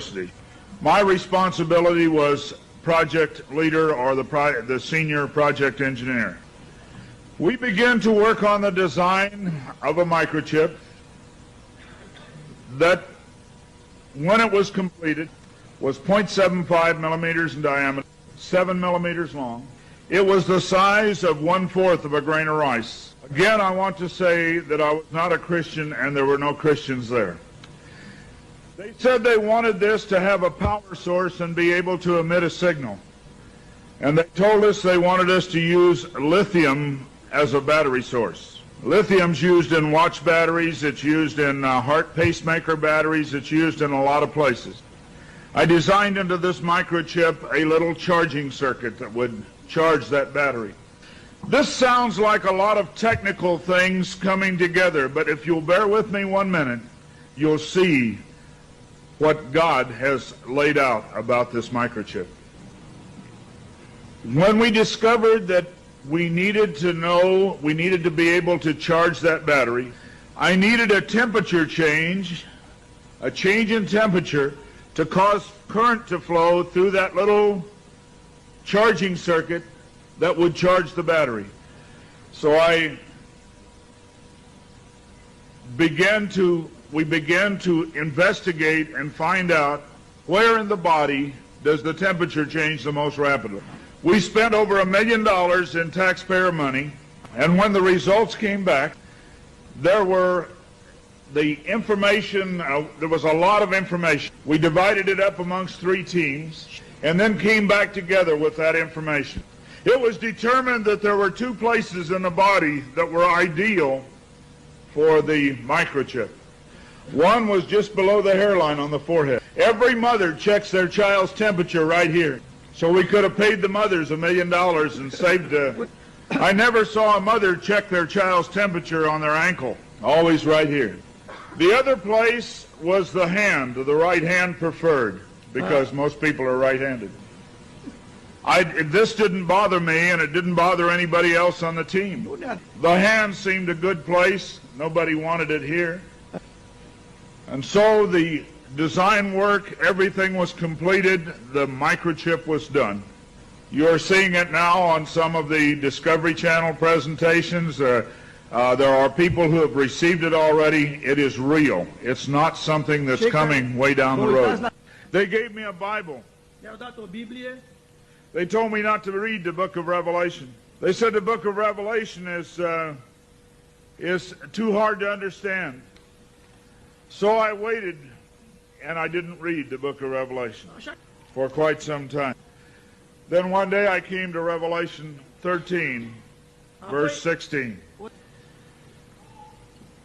University. My responsibility was project leader, or the senior project engineer. We began to work on the design of a microchip that, when it was completed, was 0.75 millimeters in diameter, 7 millimeters long. It was the size of 1/4 of a grain of rice. Again, I want to say that I was not a Christian, and there were no Christians there. They said they wanted this to have a power source and be able to emit a signal. And they told us they wanted us to use lithium as a battery source. Lithium's used in watch batteries, it's used in heart pacemaker batteries, it's used in a lot of places. I designed into this microchip a little charging circuit that would charge that battery. This sounds like a lot of technical things coming together, but if you'll bear with me 1 minute, you'll see what God has laid out about this microchip. When we discovered that we needed to be able to charge that battery, I needed a temperature change, a change in temperature, to cause current to flow through that little charging circuit that would charge the battery. So we began to investigate and find out where in the body does the temperature change the most rapidly. We spent over $1 million in taxpayer money, and when the results came back, there was a lot of information. We divided it up amongst 3 teams and then came back together with that information. It was determined that there were 2 places in the body that were ideal for the microchip. One was just below the hairline on the forehead. Every mother checks their child's temperature right here. So we could have paid the mothers $1 million and saved. I never saw a mother check their child's temperature on their ankle. Always right here. The other place was the hand, the right hand preferred, because most people are right-handed. This didn't bother me, and it didn't bother anybody else on the team. The hand seemed a good place. Nobody wanted it here. And so the design work, everything was completed. The microchip was done. You're seeing it now on some of the Discovery Channel presentations. There are people who have received it already. It is real. It's not something that's coming way down the road. They gave me a Bible. They told me not to read the book of Revelation. They said the book of Revelation is too hard to understand. So I waited, and I didn't read the book of Revelation for quite some time. Then one day I came to Revelation 13, verse 16.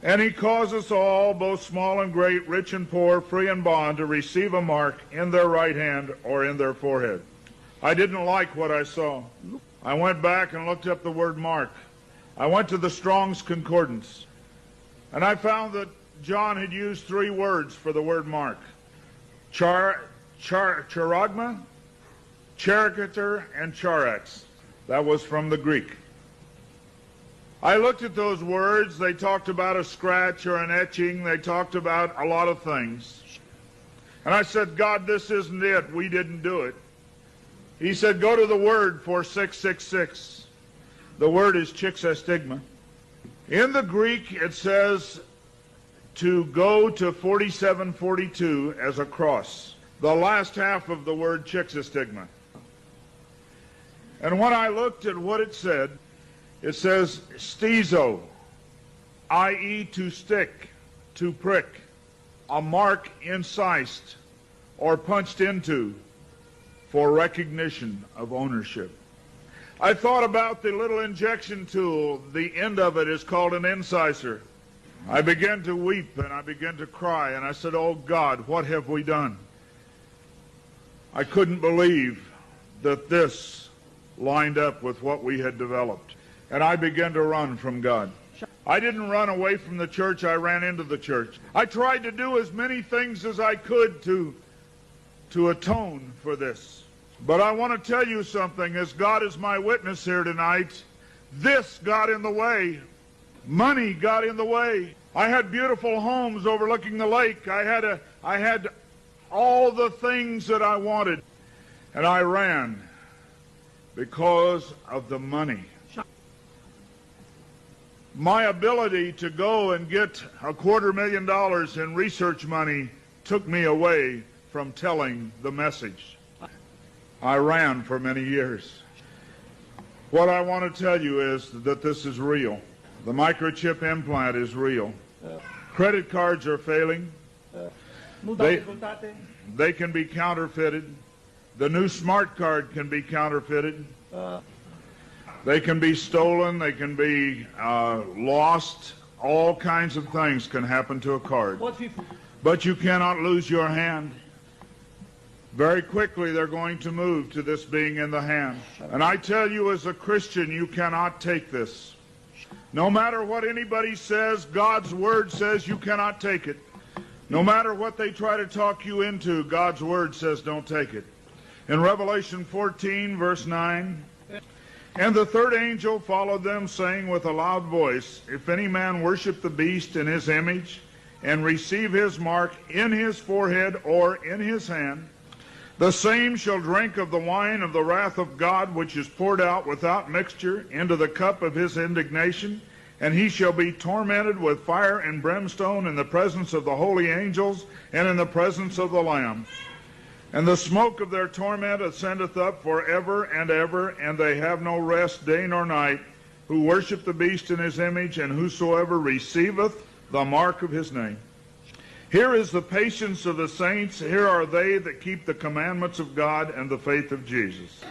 And he caused us all, both small and great, rich and poor, free and bond, to receive a mark in their right hand or in their forehead. I didn't like what I saw. I went back and looked up the word mark. I went to the Strong's Concordance, and I found that John had used 3 words for the word mark: charagma, charicator, and charax. That was from the Greek. I looked at those words. They talked about a scratch or an etching. They talked about a lot of things. And I said, God, this isn't it. We didn't do it. He said, go to the word for 666. The word is chixastigma. In the Greek, it says to go to 4742 as a cross. The last half of the word chixastigma. And when I looked at what it says stizo, i.e. to stick, to prick, a mark incised or punched into for recognition of ownership. I thought about the little injection tool. The end of it is called an incisor. I began to weep and I began to cry, and I said, oh God, what have we done? I couldn't believe that this lined up with what we had developed. And I began to run from God. I didn't run away from the church, I ran into the church. I tried to do as many things as I could to atone for this. But I want to tell you something, as God is my witness here tonight, this got in the way. Money got in the way. I had beautiful homes overlooking the lake. I had all the things that I wanted. And I ran because of the money. My ability to go and get $250,000 in research money took me away from telling the message. I ran for many years. What I want to tell you is that this is real. The microchip implant is real. Credit cards are failing. They can be counterfeited. The new smart card can be counterfeited. They can be stolen. They can be lost. All kinds of things can happen to a card. But you cannot lose your hand. Very quickly, they're going to move to this being in the hand. And I tell you, as a Christian, you cannot take this. No matter what anybody says, God's Word says you cannot take it. No matter what they try to talk you into, God's Word says don't take it. In Revelation 14, verse 9, and the third angel followed them, saying with a loud voice, if any man worship the beast in his image, and receive his mark in his forehead or in his hand, the same shall drink of the wine of the wrath of God, which is poured out without mixture into the cup of his indignation, and he shall be tormented with fire and brimstone in the presence of the holy angels and in the presence of the Lamb. And the smoke of their torment ascendeth up forever and ever, and they have no rest day nor night, who worship the beast in his image, and whosoever receiveth the mark of his name. Here is the patience of the saints. Here are they that keep the commandments of God and the faith of Jesus.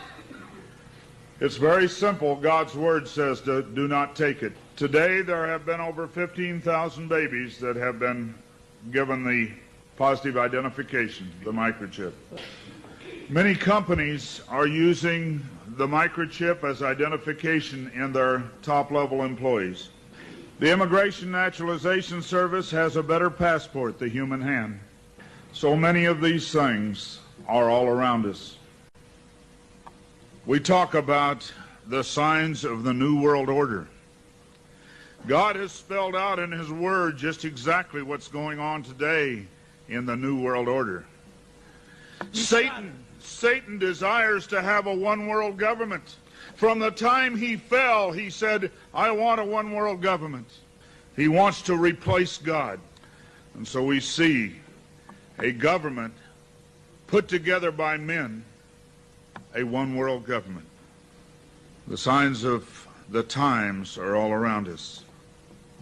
It's very simple. God's Word says to do not take it. Today there have been over 15,000 babies that have been given the positive identification, the microchip. Many companies are using the microchip as identification in their top-level employees. The Immigration Naturalization Service has a better passport, the human hand. So many of these things are all around us. We talk about the signs of the New World Order. God has spelled out in His Word just exactly what's going on today in the New World Order. Satan desires to have a one-world government. From the time he fell, he said, I want a one-world government. He wants to replace God. And so we see a government put together by men, a one-world government. The signs of the times are all around us.